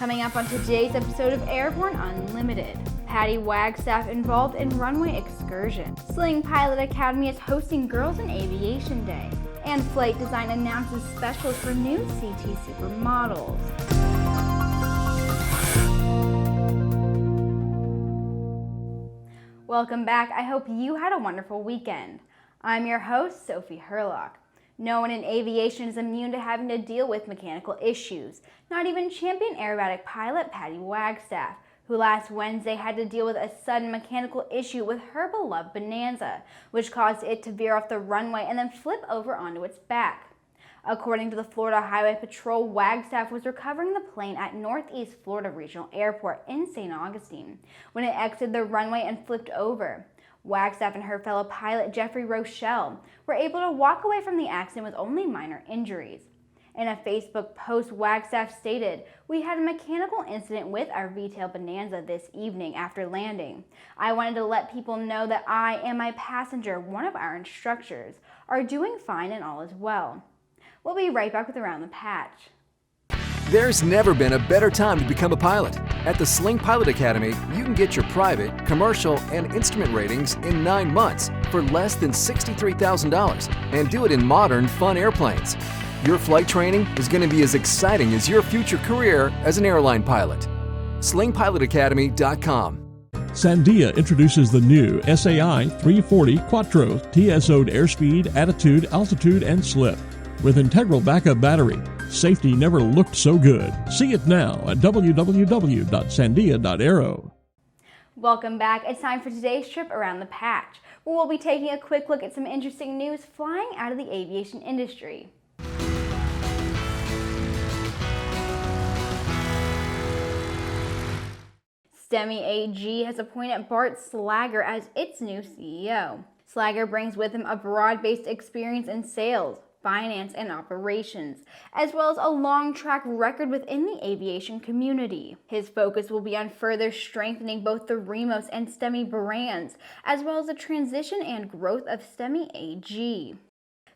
Coming up on today's episode of Airborne Unlimited, Patty Wagstaff involved in Runway Excursion, Sling Pilot Academy is hosting Girls in Aviation Day, and Flight Design announces specials for new CT supermodels. Welcome back. I hope you had a wonderful weekend. I'm your host, Sophie Hurlock. No one in aviation is immune to having to deal with mechanical issues, not even champion aerobatic pilot Patty Wagstaff, who last Wednesday had to deal with a sudden mechanical issue with her beloved Bonanza, which caused it to veer off the runway and then flip over onto its back. According to the Florida Highway Patrol, Wagstaff was recovering the plane at Northeast Florida Regional Airport in St. Augustine when it exited the runway and flipped over. Wagstaff and her fellow pilot Jeffrey Rochelle were able to walk away from the accident with only minor injuries. In a Facebook post, Wagstaff stated, "We had a mechanical incident with our V-tail Bonanza this evening after landing. I wanted to let people know that I and my passenger, one of our instructors, are doing fine and all is well." We'll be right back with Around the Patch. There's never been a better time to become a pilot. At the Sling Pilot Academy, you can get your private, commercial, and instrument ratings in 9 months for less than $63,000 and do it in modern, fun airplanes. Your flight training is going to be as exciting as your future career as an airline pilot. SlingPilotAcademy.com. Sandia introduces the new SAI 340 Quattro TSO'd airspeed, attitude, altitude, and slip. With integral backup battery, safety never looked so good. See it now at www.sandia.aero. Welcome back. It's time for today's trip Around the Patch, where we'll be taking a quick look at some interesting news flying out of the aviation industry. Stemme AG has appointed Bart Slager as its new CEO. Slager brings with him a broad-based experience in sales, finance, and operations, as well as a long track record within the aviation community. His focus will be on further strengthening both the Remos and Stemme brands, as well as the transition and growth of Stemme AG.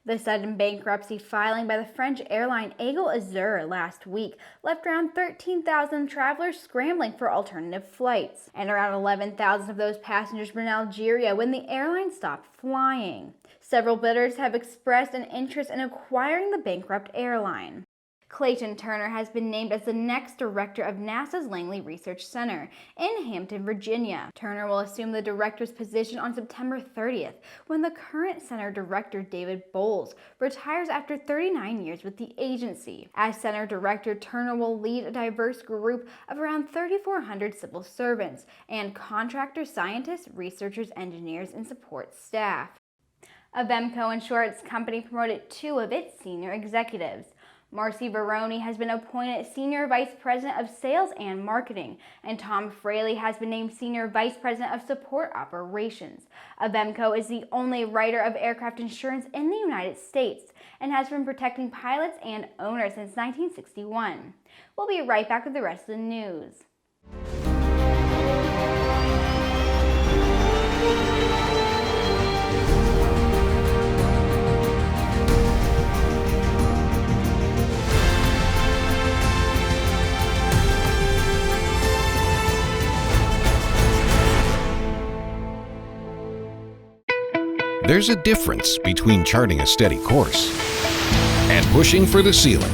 The sudden bankruptcy filing by the French airline Aigle Azur last week left around 13,000 travelers scrambling for alternative flights, and around 11,000 of those passengers were in Algeria when the airline stopped flying. Several bidders have expressed an interest in acquiring the bankrupt airline. Clayton Turner has been named as the next director of NASA's Langley Research Center in Hampton, Virginia. Turner will assume the director's position on September 30th, when the current center director, David Bowles, retires after 39 years with the agency. As center director, Turner will lead a diverse group of around 3,400 civil servants and contractor scientists, researchers, engineers, and support staff. Avemco Insurance Company promoted 2 of its senior executives. Marcy Baroni has been appointed Senior Vice President of Sales and Marketing, and Tom Fraley has been named Senior Vice President of Support Operations. Avemco is the only writer of aircraft insurance in the United States and has been protecting pilots and owners since 1961. We'll be right back with the rest of the news. There's a difference between charting a steady course and pushing for the ceiling.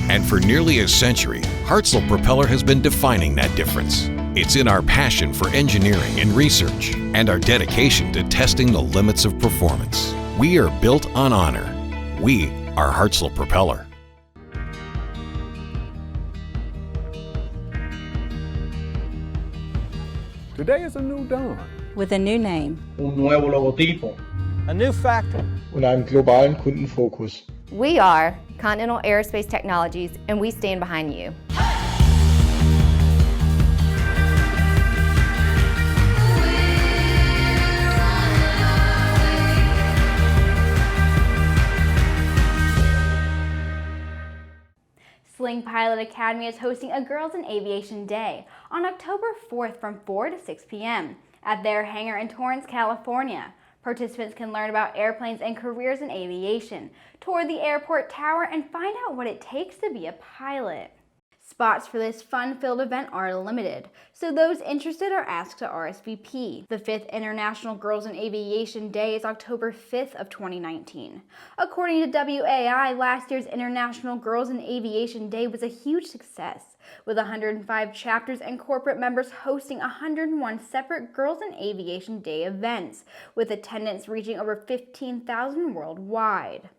And for nearly a century, Hartzell Propeller has been defining that difference. It's in our passion for engineering and research and our dedication to testing the limits of performance. We are built on honor. We are Hartzell Propeller. Today is a new dawn. With a new name. Un nuevo logotipo. A new factory. Und einen globalen Kundenfokus. We are Continental Aerospace Technologies, and we stand behind you. Sling Pilot Academy is hosting a Girls in Aviation Day on October 4th from 4 to 6 p.m. at their hangar in Torrance, California. Participants can learn about airplanes and careers in aviation, tour the airport tower, and find out what it takes to be a pilot. Spots for this fun-filled event are limited, so those interested are asked to RSVP. The 5th International Girls in Aviation Day is October 5th of 2019. According to WAI, last year's International Girls in Aviation Day was a huge success, with 105 chapters and corporate members hosting 101 separate Girls in Aviation Day events, with attendance reaching over 15,000 worldwide.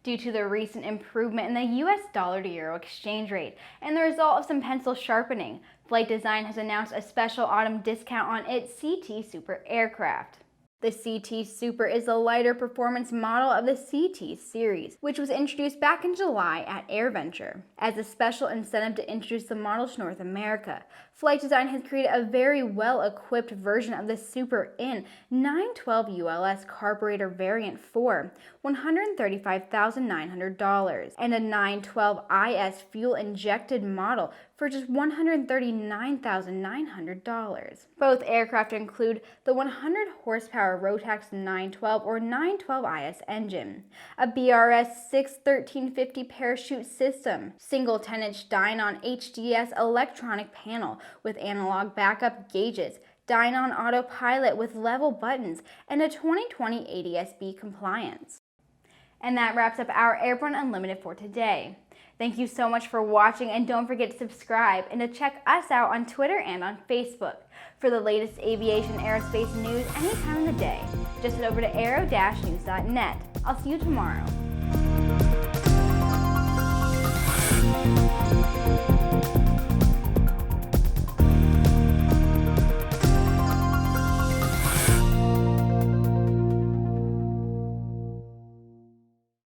Due to the recent improvement in the US dollar to euro exchange rate and the result of some pencil sharpening, Flight Design has announced a special autumn discount on its CT Super aircraft. The CT Super is the lighter performance model of the CT series, which was introduced back in July at AirVenture. As a special incentive to introduce the model to North America, Flight Design has created a very well-equipped version of the Super in 912 ULS carburetor variant for $135,900 and a 912 IS fuel-injected model for just $139,900. Both aircraft include the 100 horsepower Rotax 912 or 912 IS engine, a BRS 61350 parachute system, single 10-inch Dynon HDS electronic panel with analog backup gauges, Dynon autopilot with level buttons, and a 2020 ADS-B compliance. And that wraps up our Airborne Unlimited for today. Thank you so much for watching, and don't forget to subscribe and to check us out on Twitter and on Facebook for the latest aviation aerospace news any time of the day. Just head over to aero-news.net. I'll see you tomorrow.